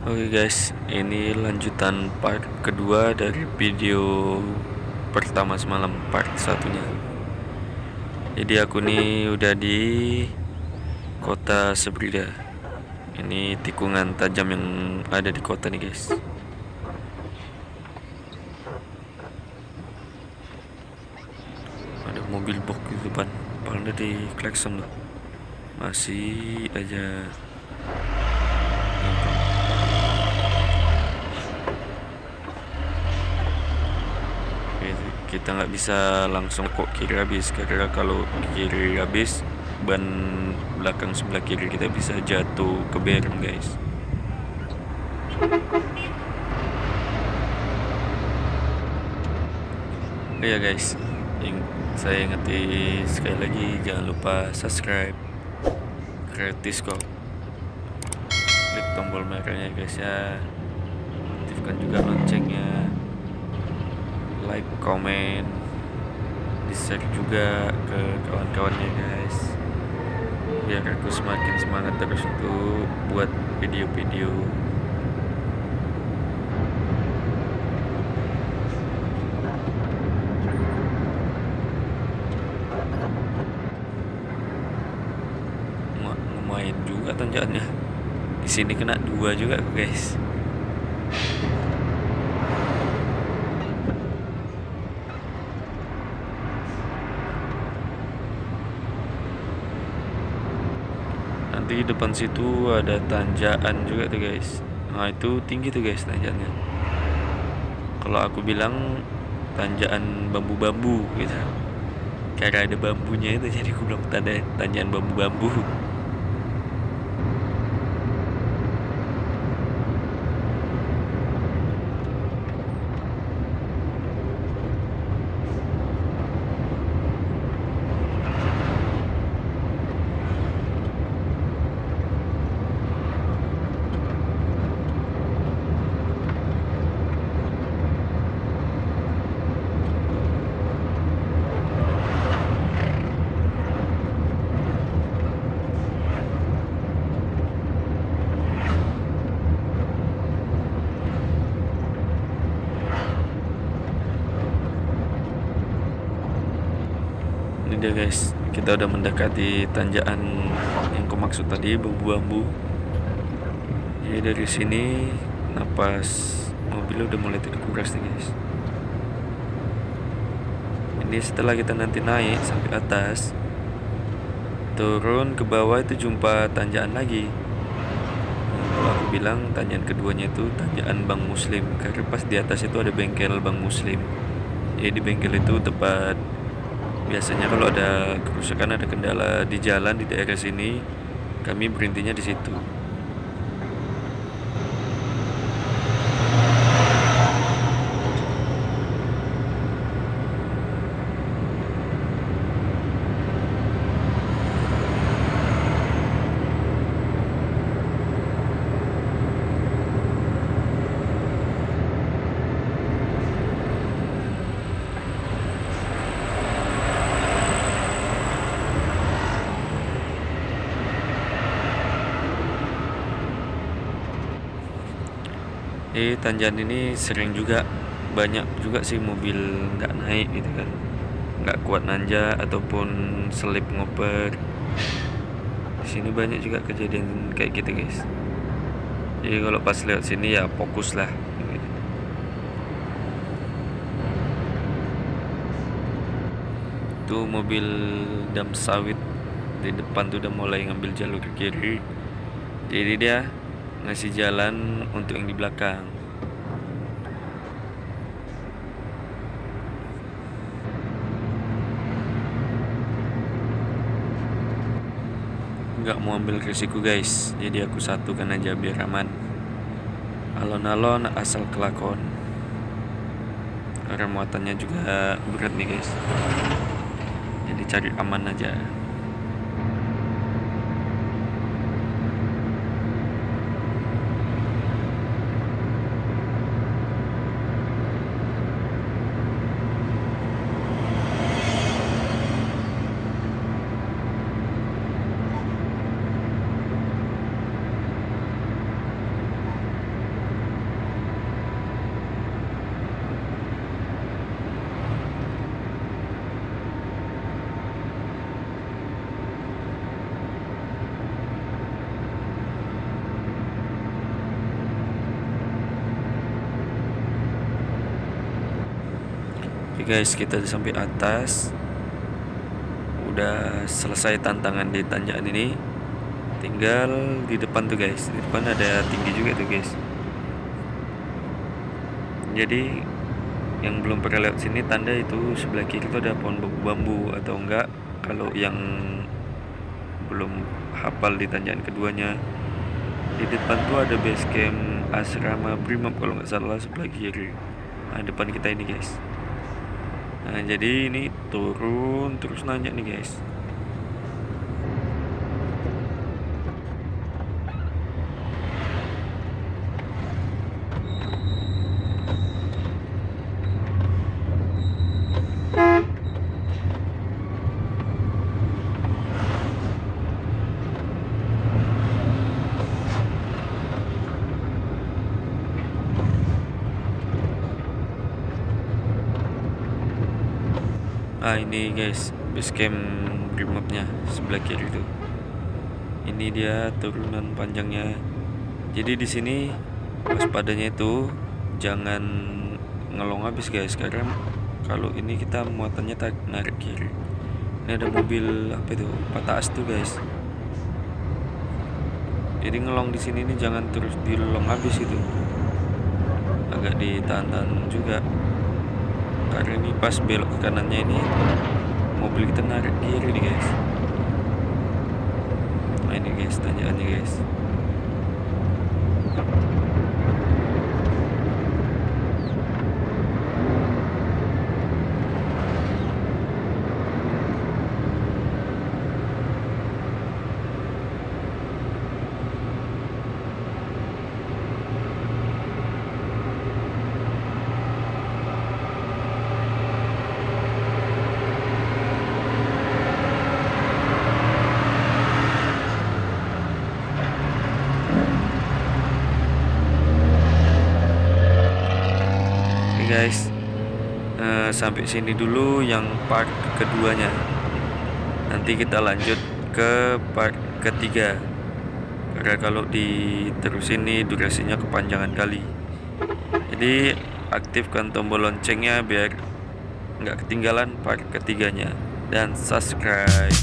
Oke guys, ini lanjutan part kedua dari video pertama semalam, part satunya. Jadi aku nih udah di kota Sebrida. Ini tikungan tajam yang ada di kota nih guys. Ada mobil box di depan, paling di klakson loh. Masih aja. Kita nggak bisa langsung kok kiri habis, karena kalau kiri habis ban belakang sebelah kiri kita bisa jatuh ke berem guys. Ya guys, saya ingetin sekali lagi, jangan lupa subscribe, gratis kok. Klik tombol merahnya guys ya, aktifkan juga loncengnya, like, komen, di-share juga ke kawan-kawannya guys, biar aku semakin semangat terus untuk buat video-video. Lumayan juga tanjakannya. Di sini kena 2 juga guys. Nanti depan situ ada tanjakan juga tuh guys. Nah itu tinggi tuh guys tanjakannya. Kalau aku bilang tanjakan bambu-bambu gitu, karena ada bambunya itu, jadi aku bilang tanjakan bambu-bambu. Ini dia guys, kita udah mendekati tanjakan yang aku maksud tadi, bambu-bambu. Jadi dari sini napas mobil udah mulai terkuras nih guys. Ini setelah kita nanti naik sampai atas, turun ke bawah itu jumpa tanjakan lagi. Kalau aku bilang tanjakan keduanya itu tanjakan Bank Muslim, karena pas di atas itu ada bengkel Bank Muslim. Jadi di bengkel itu tempat biasanya kalau ada kerusakan, ada kendala di jalan di daerah sini, kami berhentinya di situ. Tanjakan ini sering juga, banyak juga sih mobil nggak naik gitu kan, nggak kuat nanjak ataupun selip ngoper. Di sini banyak juga kejadian kayak gitu guys. Jadi kalau pas lewat sini ya fokus lah gitu. Tuh mobil dam sawit di depan tuh udah mulai ngambil jalur ke kiri, jadi dia ngasih jalan untuk yang di belakang. Nggak mau ambil risiko guys, jadi aku satukan aja biar aman. Alon-alon asal kelakon, karena muatannya juga berat nih guys, jadi cari aman aja. Guys, kita udah sampai atas, udah selesai tantangan di tanjakan ini. Tinggal di depan tuh guys, di depan ada tinggi juga tuh guys. Jadi yang belum pernah lewat sini, tanda itu sebelah kiri itu ada pohon bambu atau enggak. Kalau yang belum hafal di tanjakan keduanya, di depan tuh ada base camp asrama Brimob kalau nggak salah, sebelah kiri. Nah, depan kita ini guys. Nah, jadi ini turun terus nanjak nih guys. Ini guys, base camp Brimobnya sebelah kiri tuh. Ini dia turunan panjangnya. Jadi di sini waspadanya itu jangan ngelong habis guys, karena kalau ini kita muatannya narik kiri. Ini ada mobil apa itu, patah as tuh guys. Jadi ngelong di sini ini jangan terus dilong habis itu, agak ditahan-tahan juga. Karena ini pas belok ke kanannya ini mobil kita narik kiri nih guys. Nah ini guys tanjakannya guys. Guys, sampai sini dulu yang part keduanya. Nanti kita lanjut ke part ketiga, karena kalau diterusin nih durasinya kepanjangan kali. Jadi aktifkan tombol loncengnya biar nggak ketinggalan part ketiganya, dan subscribe.